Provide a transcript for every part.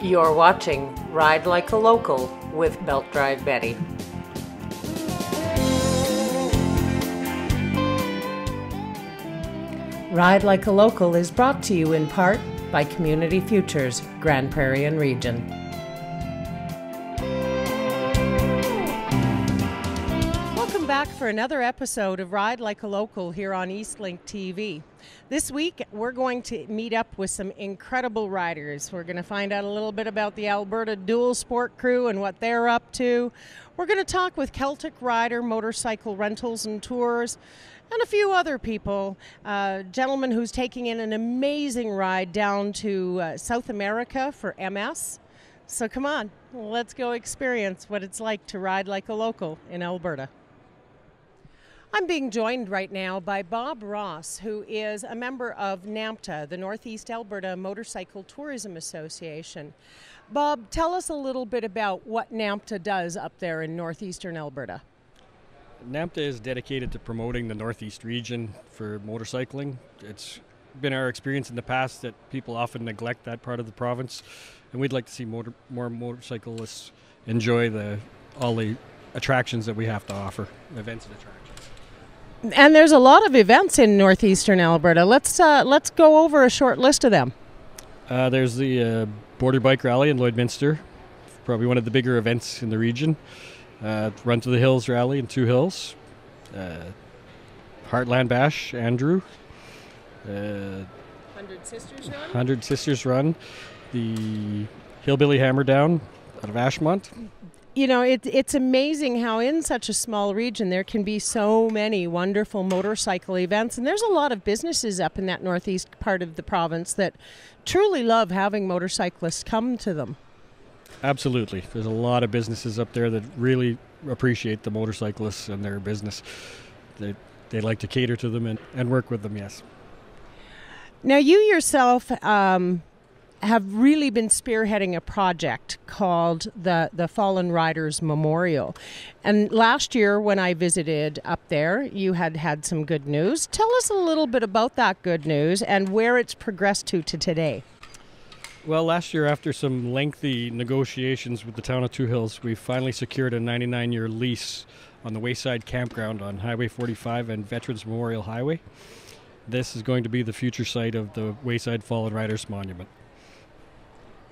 You're watching Ride Like a Local with Belt Drive Betty. Ride Like a Local is brought to you in part by Community Futures, Grand Prairie and Region. Welcome back for another episode of Ride Like a Local here on Eastlink TV. This week, we're going to meet up with some incredible riders. We're going to find out a little bit about the Alberta Dual Sport Crew and what they're up to. We're going to talk with Celtic Rider Motorcycle Rentals and Tours and a few other people. A gentleman who's taking in an amazing ride down to South America for MS. So come on, let's go experience what it's like to ride like a local in Alberta. I'm being joined right now by Bob Ross, who is a member of Nampa, the Northeast Alberta Motorcycle Tourism Association. Bob, tell us a little bit about what Nampa does up there in northeastern Alberta. Nampa is dedicated to promoting the Northeast region for motorcycling. It's been our experience in the past that people often neglect that part of the province, and we'd like to see more motorcyclists enjoy all the attractions that we have to offer, events and attractions. And there's a lot of events in northeastern Alberta. Let's go over a short list of them. There's the Border Bike Rally in Lloydminster, probably one of the bigger events in the region. Run to the Hills Rally in Two Hills. Heartland Bash, Andrew. 100 Sisters Run. 100 Sisters Run. The Hillbilly Hammer Down out of Ashmont. You know, it's amazing how in such a small region there can be so many wonderful motorcycle events. And there's a lot of businesses up in that northeast part of the province that truly love having motorcyclists come to them. Absolutely. There's a lot of businesses up there that really appreciate the motorcyclists and their business. They like to cater to them and work with them, yes. Now, you yourself have really been spearheading a project called the Fallen Riders Memorial. And last year when I visited up there, you had some good news. Tell us a little bit about that good news and where it's progressed to today. Well, last year, after some lengthy negotiations with the town of Two Hills, we finally secured a 99-year lease on the Wayside Campground on Highway 45 and Veterans Memorial Highway. This is going to be the future site of the Wayside Fallen Riders Monument.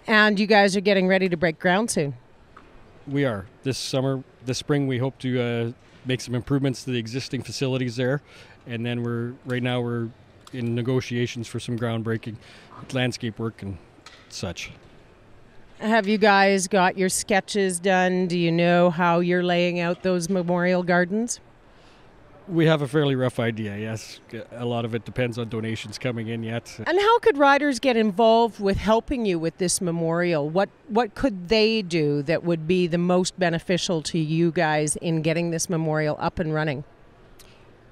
And you guys are getting ready to break ground soon. We are. This spring, we hope to make some improvements to the existing facilities there. And then right now we're in negotiations for some groundbreaking landscape work and such. Have you guys got your sketches done? Do you know how you're laying out those memorial gardens? We have a fairly rough idea, yes. A lot of it depends on donations coming in yet. And how could riders get involved with helping you with this memorial? What could they do that would be the most beneficial to you guys in getting this memorial up and running?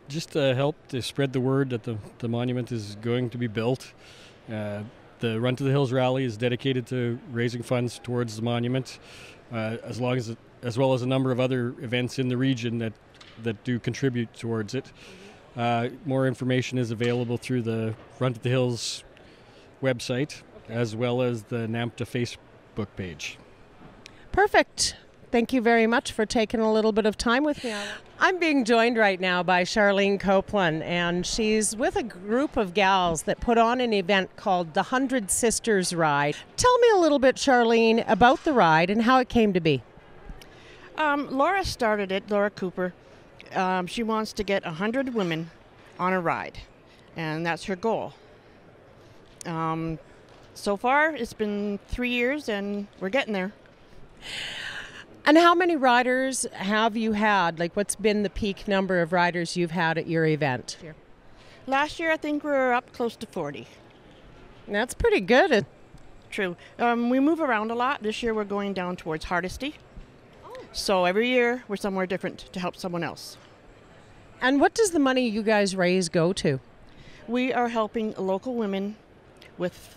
Just to help to spread the word that the monument is going to be built. The Run to the Hills Rally is dedicated to raising funds towards the monument, as well as a number of other events in the region that do contribute towards it. More information is available through the Run to the Hills website, as well as the Nampa Facebook page. Perfect. Thank you very much for taking a little bit of time with me. I'm being joined right now by Charlene Copeland, and she's with a group of gals that put on an event called the 100 Sisters Ride. Tell me a little bit, Charlene, about the ride and how it came to be. Laura started it, Laura Cooper. She wants to get 100 women on a ride, and that's her goal. So far, it's been 3 years, and we're getting there. And how many riders have you had? Like, what's been the peak number of riders you've had at your event? Last year, I think we were up close to 40. That's pretty good. True. We move around a lot. This year, we're going down towards Hardisty. So every year, we're somewhere different to help someone else. And what does the money you guys raise go to? We are helping local women with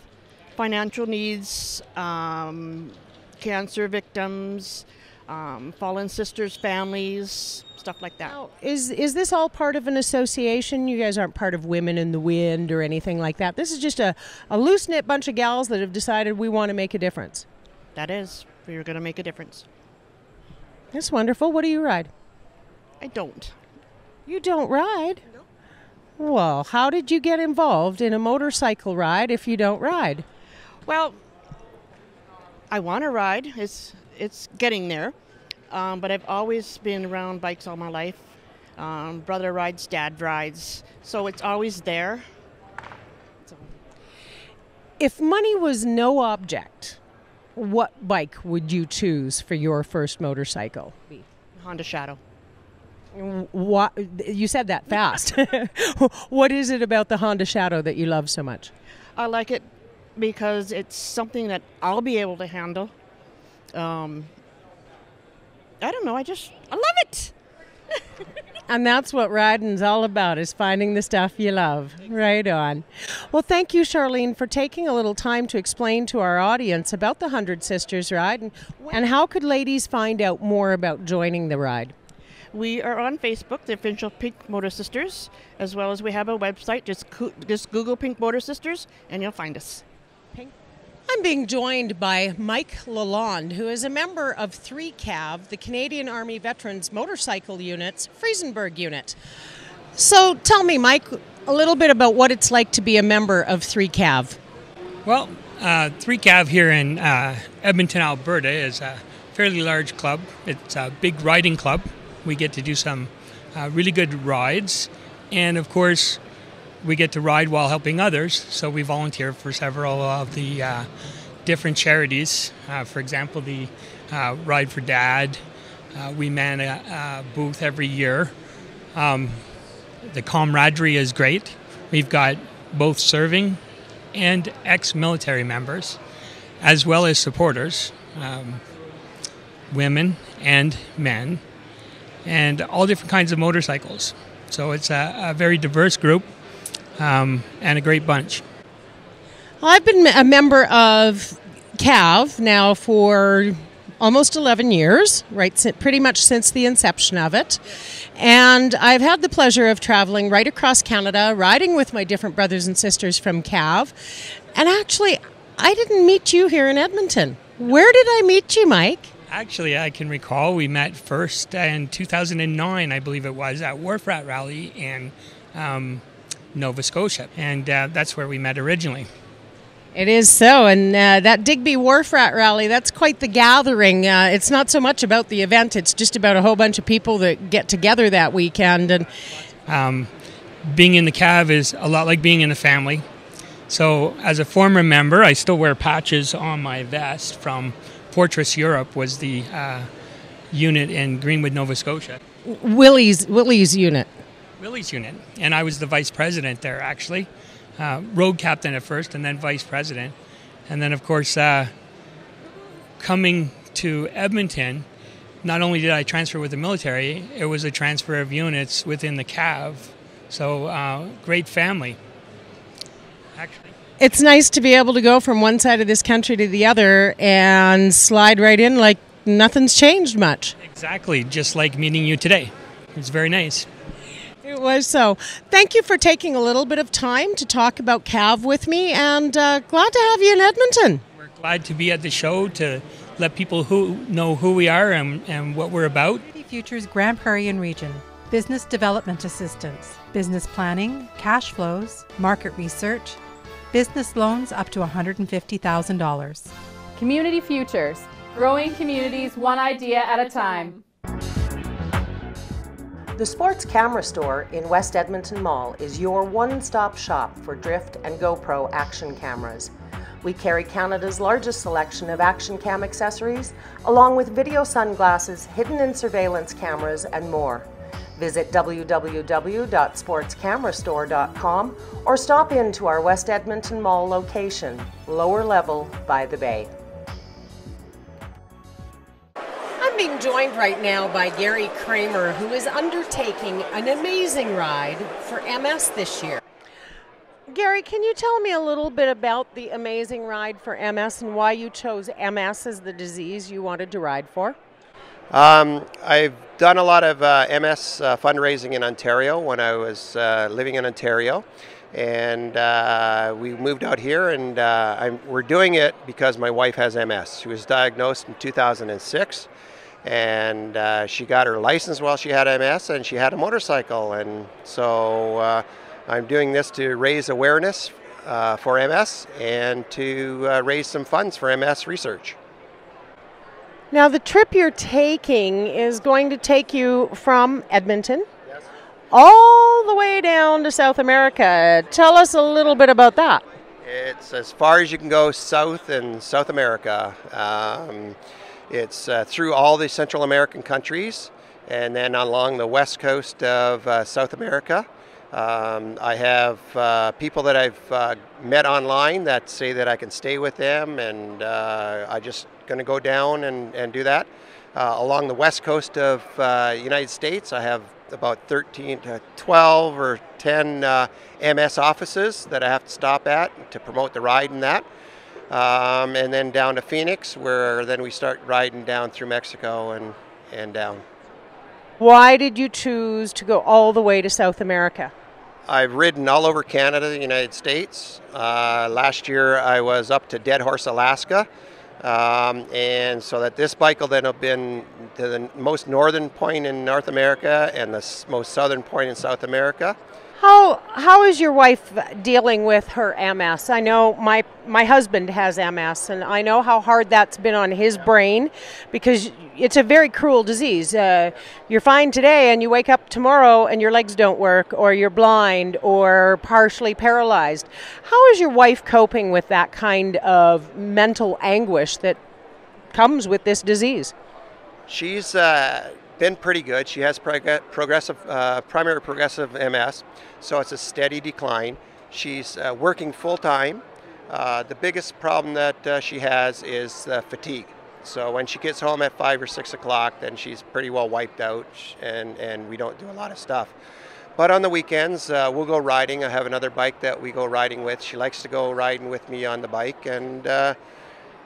financial needs, cancer victims, fallen sisters' families, stuff like that. Now, is this all part of an association? You guys aren't part of Women in the Wind or anything like that. This is just a loose-knit bunch of gals that have decided we want to make a difference. That is, we're going to make a difference. That's wonderful. What do you ride? I don't. You don't ride? No. Well, how did you get involved in a motorcycle ride if you don't ride? Well, I want to ride. It's getting there. But I've always been around bikes all my life. Brother rides, dad rides. So it's always there. If money was no object, what bike would you choose for your first motorcycle? Honda Shadow. What, you said that fast. What is it about the Honda Shadow that you love so much? I like it because it's something that I'll be able to handle. I don't know, I love it. And that's what riding's all about, is finding the stuff you love. Right on. Well, thank you, Charlene, for taking a little time to explain to our audience about the 100 Sisters ride, and how could ladies find out more about joining the ride? We are on Facebook, the official Pink Motor Sisters, as well as we have a website. Just Google Pink Motor Sisters, and you'll find us. I'm being joined by Mike Lalonde, who is a member of 3CAV, the Canadian Army Veterans Motorcycle Unit's Friesenberg unit. So tell me, Mike, a little bit about what it's like to be a member of 3CAV. Well, 3CAV here in Edmonton, Alberta is a fairly large club. It's a big riding club. We get to do some really good rides, and of course we get to ride while helping others, so we volunteer for several of the different charities. For example, the Ride for Dad. We man a booth every year. The camaraderie is great. We've got both serving and ex-military members, as well as supporters, women and men, and all different kinds of motorcycles. So it's a very diverse group. And a great bunch. Well, I've been a member of CAV now for almost 11 years, right? Pretty much since the inception of it. And I've had the pleasure of traveling right across Canada, riding with my different brothers and sisters from CAV. And actually, I didn't meet you here in Edmonton. Where did I meet you, Mike? Actually, I can recall we met first in 2009, I believe it was, at Wharf Rat Rally in Nova Scotia, and that's where we met originally. It is so, and that Digby Wharf Rat Rally, that's quite the gathering. It's not so much about the event, it's just about a whole bunch of people that get together that weekend. And being in the CAV is a lot like being in a family. So as a former member, I still wear patches on my vest from Fortress Europe, was the unit in Greenwood, Nova Scotia. Willie's unit. Willie's unit, and I was the vice president there, actually. Road captain at first, and then vice president. And then, of course, coming to Edmonton, not only did I transfer with the military, it was a transfer of units within the CAV. So, great family, actually. It's nice to be able to go from one side of this country to the other and slide right in like nothing's changed much. Exactly, just like meeting you today. It's very nice. It was so. Thank you for taking a little bit of time to talk about CAV with me, and glad to have you in Edmonton. We're glad to be at the show to let people know who we are and what we're about. Futures Grand Prairie and Region. Business development assistance, business planning, cash flows, market research, business loans up to $150,000. Community Futures, growing communities one idea at a time. The Sports Camera Store in West Edmonton Mall is your one-stop shop for Drift and GoPro action cameras. We carry Canada's largest selection of action cam accessories, along with video sunglasses, hidden and surveillance cameras, and more. Visit www.sportscamerastore.com or stop in to our West Edmonton Mall location, lower level by the bay. I'm being joined right now by Garry Kramer, who is undertaking an amazing ride for MS this year. Garry, can you tell me a little bit about the amazing ride for MS and why you chose MS as the disease you wanted to ride for? I've done a lot of MS fundraising in Ontario when I was living in Ontario, and we moved out here, and we're doing it because my wife has MS. She was diagnosed in 2006, and she got her license while she had MS, and she had a motorcycle, and so I'm doing this to raise awareness for MS and to raise some funds for MS research. Now, the trip you're taking is going to take you from Edmonton all the way down to South America. Tell us a little bit about that. It's as far as you can go south in South America. It's through all the Central American countries and then along the west coast of South America. I have people that I've met online that say that I can stay with them, and I just going to go down and do that. Along the west coast of United States, I have about 13 to 12 or 10 MS offices that I have to stop at to promote the ride and that. And then down to Phoenix, where then we start riding down through Mexico and down. Why did you choose to go all the way to South America? I've ridden all over Canada, the United States. Last year I was up to Dead Horse, Alaska. And so that this bike will then have been to the most northern point in North America and the most southern point in South America. How is your wife dealing with her MS? I know my husband has MS, and I know how hard that's been on his brain because it's a very cruel disease. You're fine today and you wake up tomorrow and your legs don't work, or you're blind or partially paralyzed. How is your wife coping with that kind of mental anguish that comes with this disease? She's been pretty good. She has primary progressive MS, so it's a steady decline. She's working full time. The biggest problem that she has is fatigue. So when she gets home at 5 or 6 o'clock, then she's pretty well wiped out, and we don't do a lot of stuff. But on the weekends, we'll go riding. I have another bike that we go riding with. She likes to go riding with me on the bike, and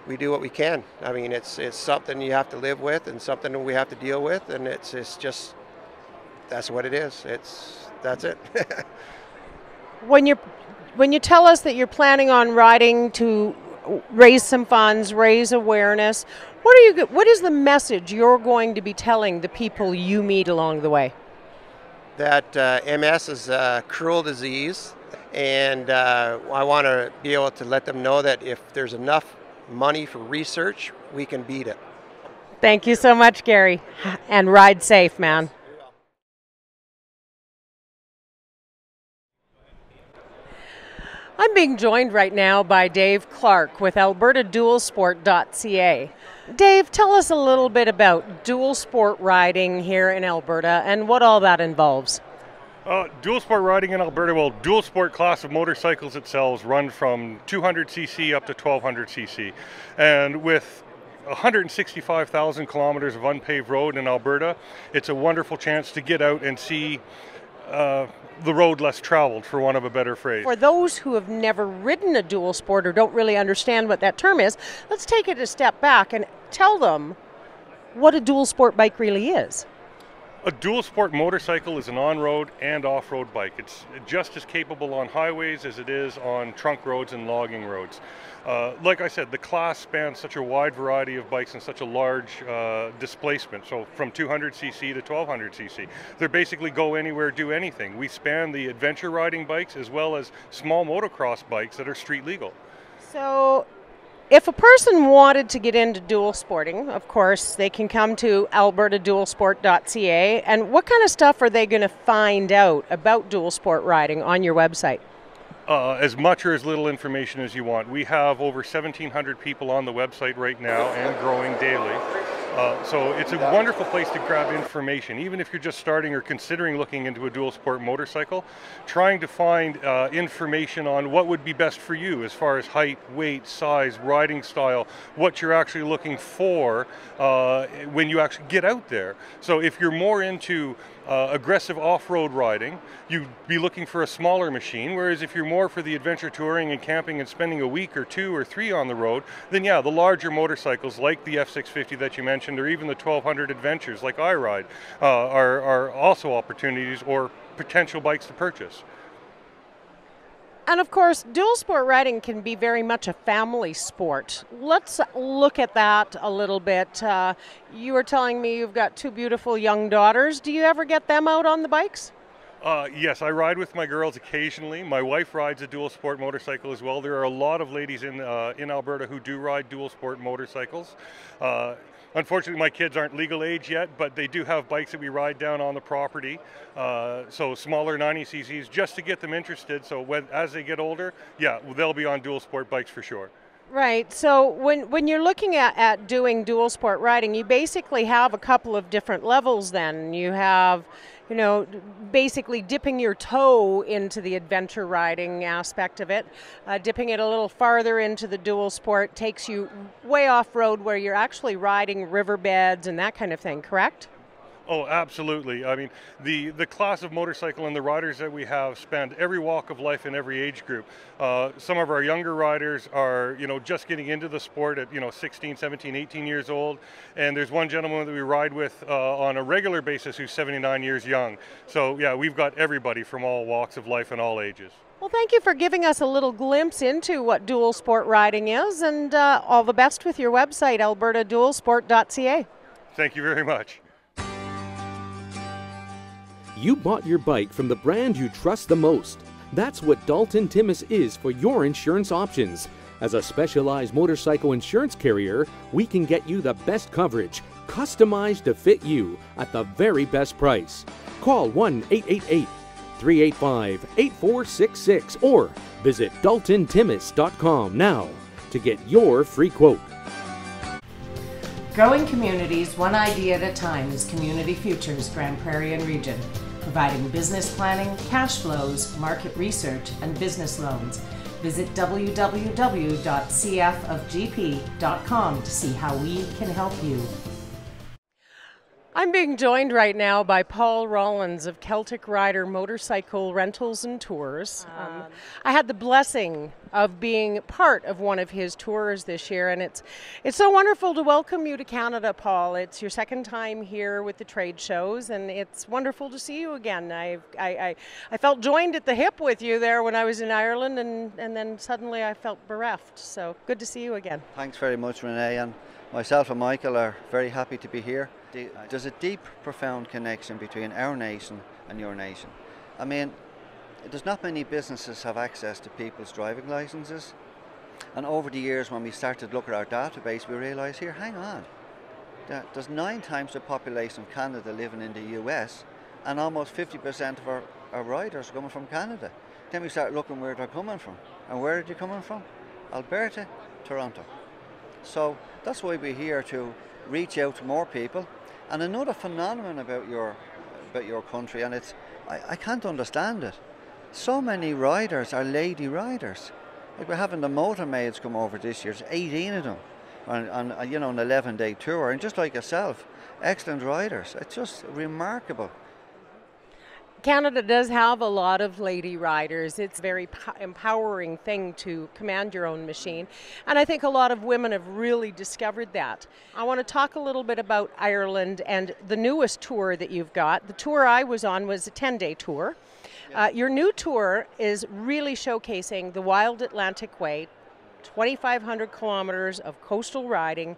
we do what we can. I mean, it's something you have to live with and something that we have to deal with, and it's just, that's what it is. That's it. When you tell us that you're planning on riding to raise some funds, raise awareness, what is the message you're going to be telling the people you meet along the way? That MS is a cruel disease, and I want to be able to let them know that if there's enough money for research, we can beat it. Thank you so much, Garry, and ride safe, man. I'm being joined right now by Dave Clark with AlbertaDualSport.ca. Dave, tell us a little bit about dual sport riding here in Alberta and what all that involves. Dual sport riding in Alberta, well, dual sport class of motorcycles itself run from 200cc up to 1200cc. And with 165,000 kilometers of unpaved road in Alberta, it's a wonderful chance to get out and see the road less traveled, for want of a better phrase. For those who have never ridden a dual sport or don't really understand what that term is, let's take it a step back and tell them what a dual sport bike really is. A dual sport motorcycle is an on-road and off-road bike. It's just as capable on highways as it is on trunk roads and logging roads. Like I said, the class spans such a wide variety of bikes and such a large displacement. So from 200cc to 1200cc. They basically go anywhere, do anything. We span the adventure riding bikes as well as small motocross bikes that are street legal. So if a person wanted to get into dual sporting, of course, they can come to AlbertaDualSport.ca. And what kind of stuff are they going to find out about dual sport riding on your website? As much or as little information as you want. We have over 1,700 people on the website right now and growing daily. So it's a wonderful place to grab information. Even if you're just starting or considering looking into a dual sport motorcycle, trying to find information on what would be best for you as far as height, weight, size, riding style, what you're actually looking for when you actually get out there. So if you're more into aggressive off-road riding, you'd be looking for a smaller machine, whereas if you're more for the adventure touring and camping and spending a week or 2 or 3 on the road, then yeah, the larger motorcycles like the F650 that you mentioned mentioned, or even the 1200 Adventures like I ride, are also opportunities or potential bikes to purchase. And of course, dual sport riding can be very much a family sport. Let's look at that a little bit. You were telling me you've got two beautiful young daughters. Do you ever get them out on the bikes? Yes, I ride with my girls occasionally. My wife rides a dual sport motorcycle as well. There are a lot of ladies in Alberta who do ride dual sport motorcycles. Unfortunately, my kids aren't legal age yet, but they do have bikes that we ride down on the property. So smaller 90cc's, just to get them interested. So as they get older, yeah, they'll be on dual sport bikes for sure. Right. So when you're looking at doing dual sport riding, you basically have a couple of different levels then. You have, you know, basically dipping your toe into the adventure riding aspect of it. Dipping it a little farther into the dual sport takes you way off-road where you're actually riding riverbeds and that kind of thing, correct? Oh, absolutely. I mean, the class of motorcycle and the riders that we have span every walk of life and every age group. Some of our younger riders are, just getting into the sport at, 16, 17, 18 years old. And there's one gentleman that we ride with on a regular basis who's 79 years young. So, yeah, we've got everybody from all walks of life and all ages. Well, thank you for giving us a little glimpse into what dual sport riding is, and all the best with your website, albertadualsport.ca. Thank you very much. You bought your bike from the brand you trust the most. That's what Dalton Timmis is for your insurance options. As a specialized motorcycle insurance carrier, we can get you the best coverage, customized to fit you at the very best price. Call 1-888-385-8466 or visit daltontimmis.com now to get your free quote. Growing communities one idea at a time is Community Futures Grand Prairie and Region, providing business planning, cash flows, market research, and business loans. Visit www.cfofgp.com to see how we can help you. I'm being joined right now by Paul Rollins of Celtic Rider Motorcycle Rentals and Tours. I had the blessing of being part of one of his tours this year, and it's so wonderful to welcome you to Canada, Paul. It's your second time here with the trade shows, and it's wonderful to see you again. I felt joined at the hip with you there when I was in Ireland, and then suddenly I felt bereft. So good to see you again. Thanks very much, Renee, and myself and Michael are very happy to be here. There's a deep, profound connection between our nation and your nation. I mean, there's not many businesses have access to people's driving licenses. And over the years, when we started to look at our database, we realised here, hang on, there's 9 times the population of Canada living in the US, and almost 50% of our riders are coming from Canada. Then we start looking where they're coming from. And where are they coming from? Alberta, Toronto. So that's why we're here, to reach out to more people. And another phenomenon about your country, and I can't understand it. So many riders are lady riders. Like, we're having the motor maids come over this year. There's 18 of them on an 11-day tour, and just like yourself, excellent riders. It's just remarkable. Canada does have a lot of lady riders. It's a very empowering thing to command your own machine. And I think a lot of women have really discovered that. I want to talk a little bit about Ireland and the newest tour that you've got. The tour I was on was a 10-day tour. Your new tour is really showcasing the Wild Atlantic Way, 2,500 kilometers of coastal riding,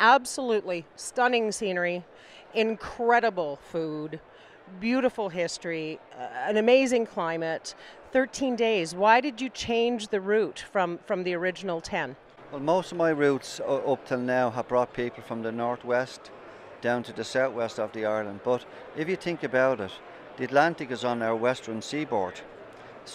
absolutely stunning scenery, incredible food, beautiful history, an amazing climate, 13 days. Why did you change the route from the original 10? Well, most of my routes up till now have brought people from the northwest down to the southwest of the island. But if you think about it, the Atlantic is on our western seaboard,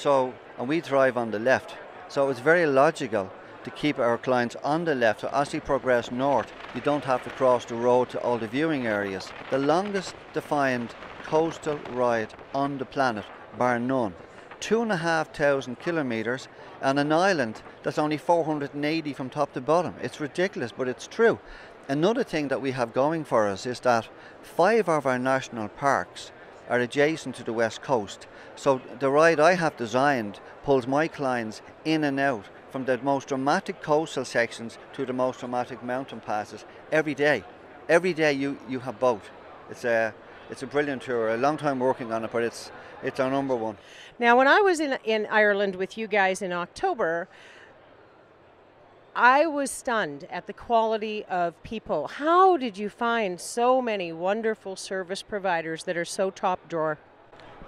and we drive on the left. So it's very logical to keep our clients on the left. So as you progress north, you don't have to cross the road to all the viewing areas. The longest defined coastal ride on the planet, bar none. 2,500 kilometers on an island that's only 480 from top to bottom. It's ridiculous, but it's true. Another thing that we have going for us is that 5 of our national parks are adjacent to the west coast. So the ride I have designed pulls my clients in and out from the most dramatic coastal sections to the most dramatic mountain passes every day. every day you have both. It's a brilliant tour. A long time working on it, but it's our number one. Now, when I was in Ireland with you guys in October, I was stunned at the quality of people. How did you find so many wonderful service providers that are so top drawer?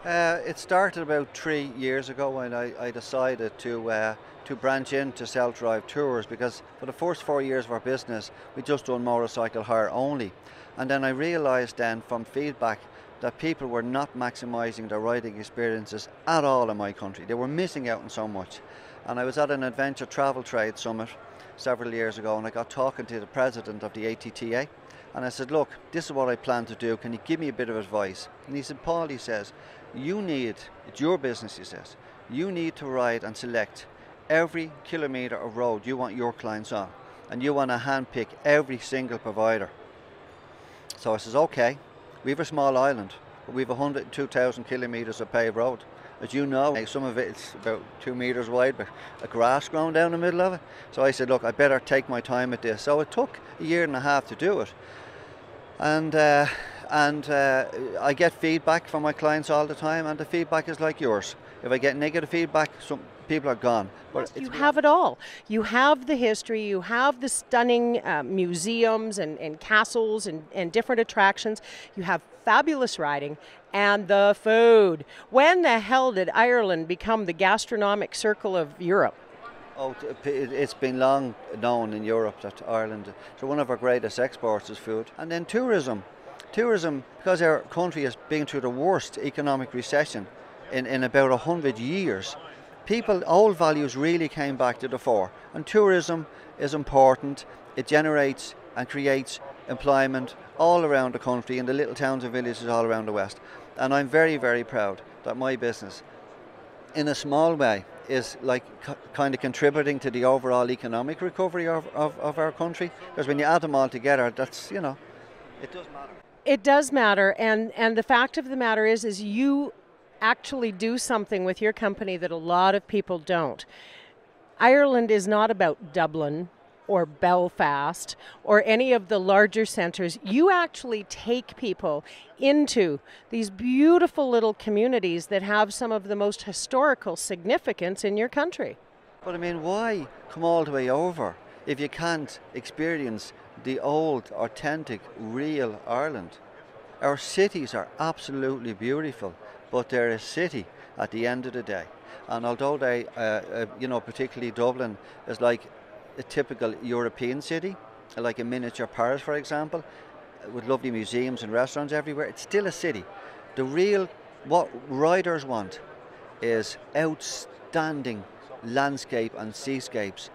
It started about 3 years ago when I decided to branch into self-drive tours, because for the first 4 years of our business we just done motorcycle hire only, and then I realised then from feedback that people were not maximising their riding experiences at all in my country. They were missing out on so much. And I was at an adventure travel trade summit several years ago, and I got talking to the president of the ATTA, and I said, look, this is what I plan to do, can you give me a bit of advice? And he said, Paul, he says, it's your business, he says, you need to ride and select every kilometre of road you want your clients on, and you want to handpick every single provider. So I says, okay, we have a small island, but we have 102,000 kilometres of paved road. As you know, some of it's about 2 metres wide, but a grass growing down the middle of it. So I said, look, I better take my time at this. So it took a year and a half to do it. And I get feedback from my clients all the time, and the feedback is like yours. If I get negative feedback, some people are gone. But you have it all. You have the history, you have the stunning museums and castles and different attractions. You have fabulous riding and the food. When the hell did Ireland become the gastronomic circle of Europe? Oh, it's been long known in Europe that Ireland, so one of our greatest exports is food. And then tourism. Tourism, because our country has been through the worst economic recession in about 100 years, old values really came back to the fore. And tourism is important. It generates and creates employment all around the country, in the little towns and villages all around the West. And I'm very, very proud that my business, in a small way, is like kind of contributing to the overall economic recovery of our country. Because when you add them all together, that's, it does matter. It does matter, and the fact of the matter is you actually do something with your company that a lot of people don't. Ireland is not about Dublin or Belfast or any of the larger centres. You actually take people into these beautiful little communities that have some of the most historical significance in your country. But I mean, why come all the way over if you can't experience the old, authentic, real Ireland? Our cities are absolutely beautiful, but they're a city at the end of the day. And although they, particularly Dublin, is like a typical European city, like a miniature Paris, for example, with lovely museums and restaurants everywhere, it's still a city. What riders want is outstanding landscape and seascapes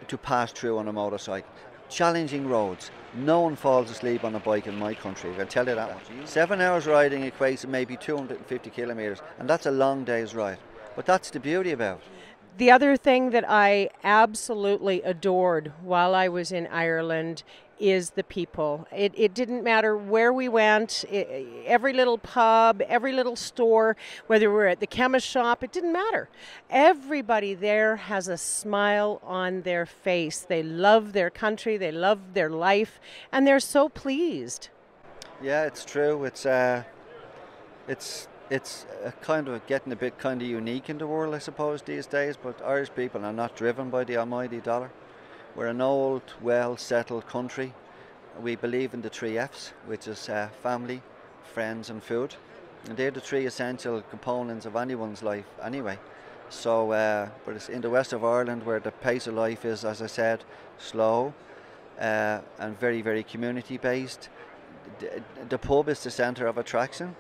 to pass through on a motorcycle. Challenging roads. No one falls asleep on a bike in my country, I can tell you that much. 7 hours riding equates to maybe 250 kilometres, and that's a long day's ride. But that's the beauty about it. The other thing that I absolutely adored while I was in Ireland is the people. It didn't matter where we went, every little pub, every little store, whether we were at the chemist shop, it didn't matter. Everybody there has a smile on their face. They love their country, they love their life, and they're so pleased. Yeah, it's true. It's kind of getting a bit kind of unique in the world, I suppose, these days, but Irish people are not driven by the almighty dollar. We're an old, well-settled country. We believe in the 3 F's, which is family, friends and food. And they're the 3 essential components of anyone's life anyway. So, but it's in the west of Ireland where the pace of life is, as I said, slow and very, very community-based. The pub is the centre of attraction.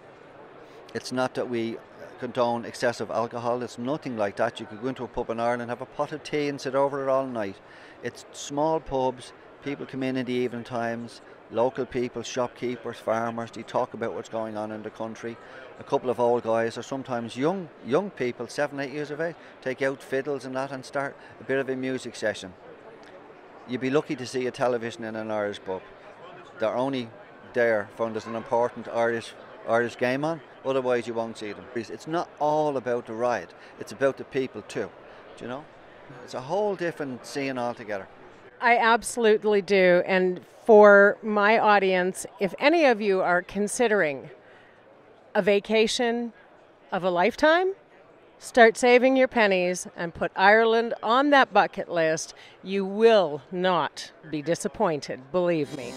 It's not that we condone excessive alcohol, it's nothing like that. You could go into a pub in Ireland, have a pot of tea and sit over it all night. It's small pubs, people come in the evening times, local people, shopkeepers, farmers, they talk about what's going on in the country. A couple of old guys, or sometimes young people, 7, 8 years of age, take out fiddles and that and start a bit of a music session. You'd be lucky to see a television in an Irish pub. They're only there when there's an important Irish game on, otherwise you won't see them. It's not all about the ride, it's about the people too, do you know? It's a whole different scene altogether. I absolutely do. And for my audience, if any of you are considering a vacation of a lifetime, start saving your pennies and put Ireland on that bucket list. You will not be disappointed, believe me.